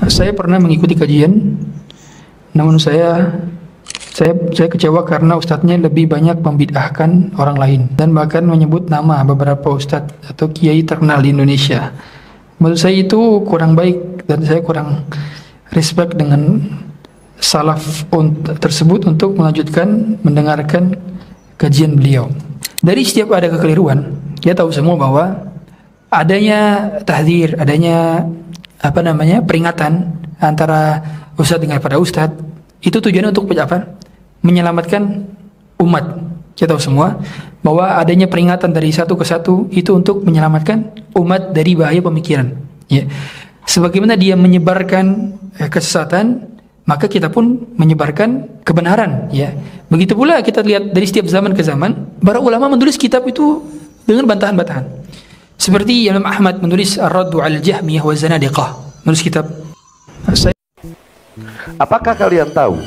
Saya pernah mengikuti kajian, namun saya kecewa karena ustadznya lebih banyak membid'ahkan orang lain dan bahkan menyebut nama beberapa ustadz atau kiai terkenal di Indonesia. Menurut saya itu kurang baik dan saya kurang respect dengan salaf tersebut untuk melanjutkan mendengarkan kajian beliau. Dari setiap ada kekeliruan, dia tahu semua bahwa adanya tahdzir, adanya peringatan antara ustadz dengan pada ustadz, itu tujuannya untuk apa? Menyelamatkan umat. Kita tahu semua bahwa adanya peringatan dari satu ke satu itu untuk menyelamatkan umat dari bahaya pemikiran. Ya. Sebagaimana dia menyebarkan kesesatan, maka kita pun menyebarkan kebenaran. Ya. Begitu pula kita lihat dari setiap zaman ke zaman, para ulama menulis kitab itu dengan bantahan-bantahan. Seperti Imam Ahmad menulis Ar-Raddu 'alal Jahmiyah wa Zanadiqah, menulis kitab. Apakah kalian tahu?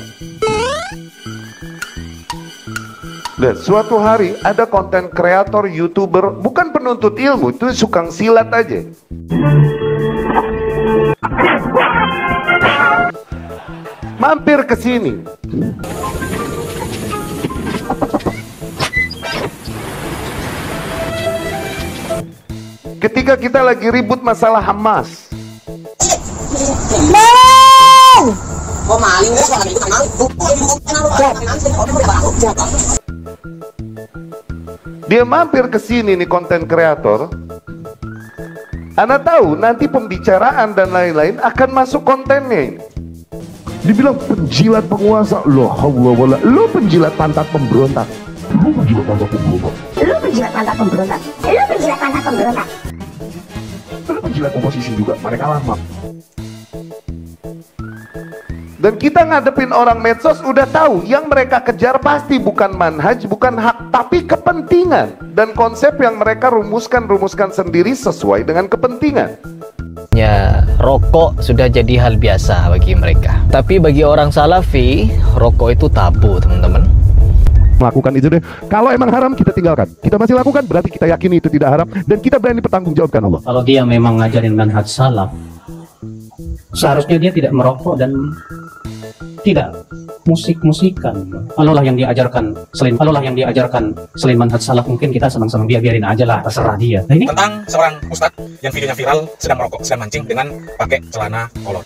Dan suatu hari ada konten kreator, YouTuber, bukan penuntut ilmu, itu suka silat aja. Mampir ke sini. Ketika kita lagi ribut masalah Hamas. Dia mampir ke sini nih konten kreator. Anda tahu nanti pembicaraan dan lain-lain akan masuk kontennya. Dibilang penjilat penguasa, lo penjilat pantat pemberontak. Lo penjilat pantat pemberontak. Lo penjilat pantat pemberontak. Lo penjilat pantat pemberontak. Lo penjilat oposisi juga, mereka lama. Dan kita ngadepin orang medsos udah tahu yang mereka kejar pasti bukan manhaj, bukan hak, tapi kepentingan. Dan konsep yang mereka rumuskan sendiri sesuai dengan kepentingan. Ya, rokok sudah jadi hal biasa bagi mereka. Tapi bagi orang salafi, rokok itu tabu, teman-teman. Melakukan itu deh. Kalau emang haram kita tinggalkan. Kita masih lakukan berarti kita yakini itu tidak haram dan kita berani bertanggungjawabkan Allah. Kalau dia memang ngajarin manhaj salaf, seharusnya dia tidak merokok dan tidak musik-musikan. Kalau lah yang diajarkan selain manhaj salaf, mungkin kita senang-senang biarin aja lah, terserah dia. Nah, ini tentang seorang ustadz yang videonya viral sedang merokok, sedang mancing dengan pakai celana kolot.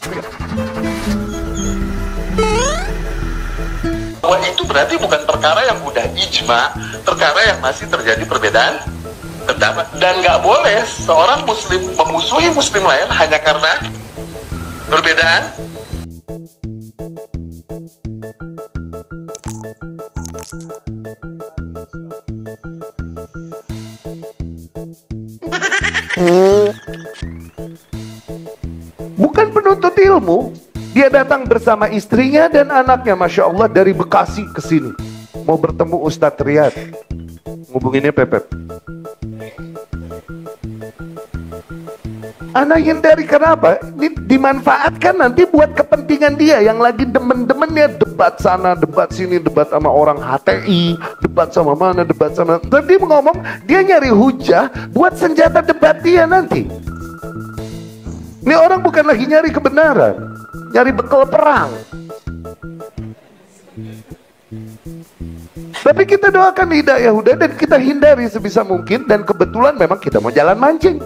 Bahwa itu berarti bukan perkara yang udah ijma, perkara yang masih terjadi perbedaan pendapat. Dan nggak boleh seorang muslim memusuhi muslim lain hanya karena perbedaan. Bukan penuntut ilmu. Dia datang bersama istrinya dan anaknya, Masya Allah, dari Bekasi ke sini. Mau bertemu Ustadz Riyad. Ngubunginnya Pepet. Anak hindari, kenapa? Ini dimanfaatkan nanti buat kepentingan dia yang lagi demen-demennya debat sana, debat sini, debat sama orang HTI, debat sama mana, debat sama. Tadi ngomong dia nyari hujah buat senjata debat dia nanti. Ini orang bukan lagi nyari kebenaran, nyari bekal perang. Tapi kita doakan hidayah udah dan kita hindari sebisa mungkin, dan kebetulan memang kita mau jalan mancing.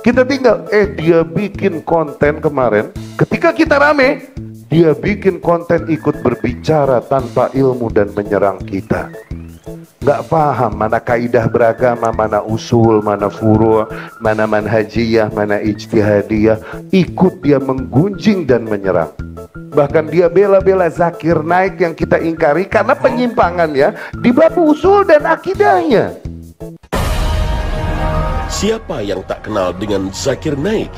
Kita tinggal, dia bikin konten kemarin, ketika kita rame, dia bikin konten ikut berbicara tanpa ilmu dan menyerang kita. Gak paham mana kaidah beragama, mana usul, mana furu', mana manhajiyah, mana ijtihadiyah. Ikut dia menggunjing dan menyerang. Bahkan dia bela-bela Zakir Naik yang kita ingkari karena penyimpangannya di bab usul dan akidahnya. Siapa yang tak kenal dengan Zakir Naik?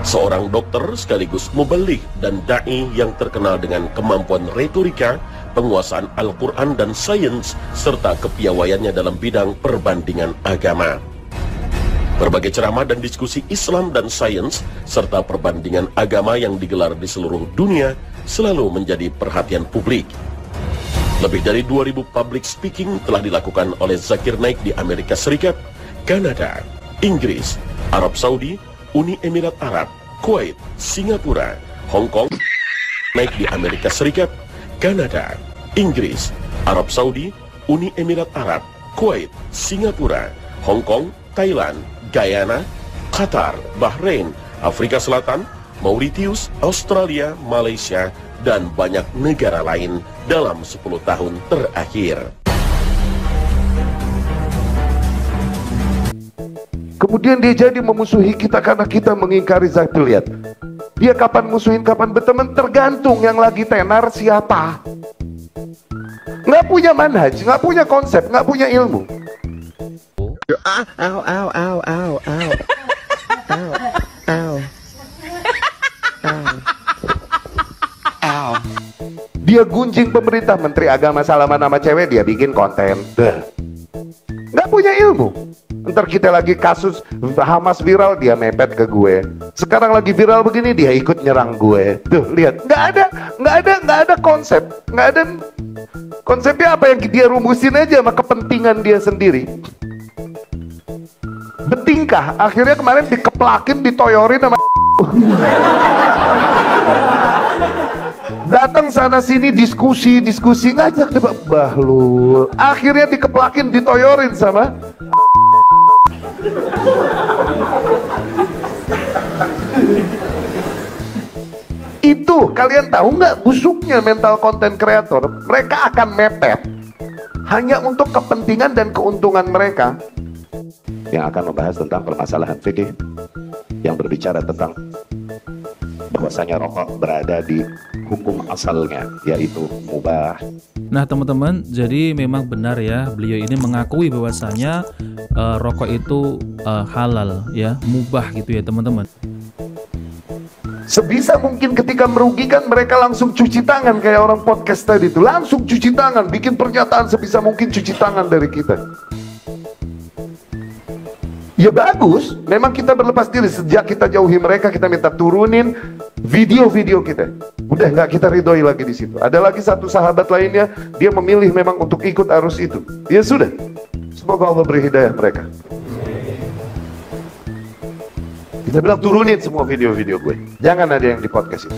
Seorang dokter sekaligus mubalik dan da'i yang terkenal dengan kemampuan retorika, penguasaan Al-Quran dan sains, serta kepiawaiannya dalam bidang perbandingan agama. Berbagai ceramah dan diskusi Islam dan sains, serta perbandingan agama yang digelar di seluruh dunia, selalu menjadi perhatian publik. Lebih dari 2000 public speaking telah dilakukan oleh Zakir Naik di Amerika Serikat, Kanada, Inggris, Arab Saudi, Uni Emirat Arab, Kuwait, Singapura, Hong Kong, naik di Amerika Serikat, Kanada, Inggris, Arab Saudi, Uni Emirat Arab, Kuwait, Singapura, Hong Kong, Thailand, Guyana, Qatar, Bahrain, Afrika Selatan, Mauritius, Australia, Malaysia, dan banyak negara lain dalam 10 tahun terakhir. Kemudian dia jadi memusuhi kita karena kita mengingkari zat. Lihat, dia kapan musuhin, kapan berteman, tergantung yang lagi tenar siapa. Nggak punya manhaj, nggak punya konsep, nggak punya ilmu. Dia gunjing pemerintah, menteri agama salaman sama cewek, dia bikin konten. Nggak punya ilmu. Ntar kita lagi kasus Hamas viral, dia mepet ke gue. Sekarang lagi viral begini, dia ikut nyerang gue. Tuh, lihat, nggak ada konsep, nggak ada konsepnya. Apa yang dia rumusin aja sama kepentingan dia sendiri. Betingkah, akhirnya kemarin dikeplakin, ditoyorin sama datang sana sini diskusi ngajak debat bahlul, akhirnya dikeplakin, ditoyorin sama itu. Kalian tahu nggak busuknya mental konten kreator? Mereka akan mepet hanya untuk kepentingan dan keuntungan mereka. Yang akan membahas tentang permasalahan fikih yang berbicara tentang bahwasanya rokok berada di hukum asalnya, yaitu mubah. Nah teman-teman, jadi memang benar ya, beliau ini mengakui bahwasanya rokok itu halal ya, mubah gitu ya teman-teman. Sebisa mungkin ketika merugikan, mereka langsung cuci tangan. Kayak orang podcast tadi itu, langsung cuci tangan, bikin pernyataan sebisa mungkin cuci tangan dari kita. Ya bagus, memang kita berlepas diri. Sejak kita jauhi mereka, kita minta turunin video-video kita. Udah nggak kita ridhoi lagi di situ. Ada lagi satu sahabat lainnya, dia memilih memang untuk ikut arus itu. Ya sudah, semoga Allah beri hidayah mereka. Kita bilang turunin semua video-video gue, jangan ada yang di podcast itu.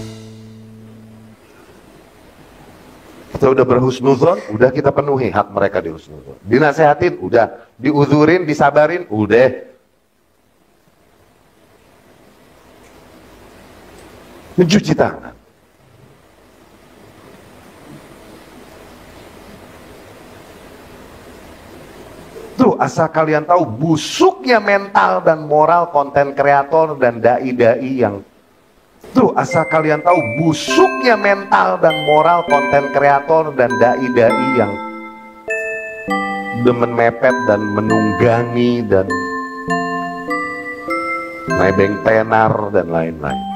Kita udah berhusnuzon, udah kita penuhi hak mereka di husnuzon. Dinasehatin, udah. Diuzurin, disabarin, udah. Mencuci tangan. Tuh, asal kalian tahu busuknya mental dan moral konten kreator dan dai-dai yang asal kalian tahu busuknya mental dan moral konten kreator dan dai-dai yang demen mepet dan menunggangi dan nebeng tenar dan lain-lain.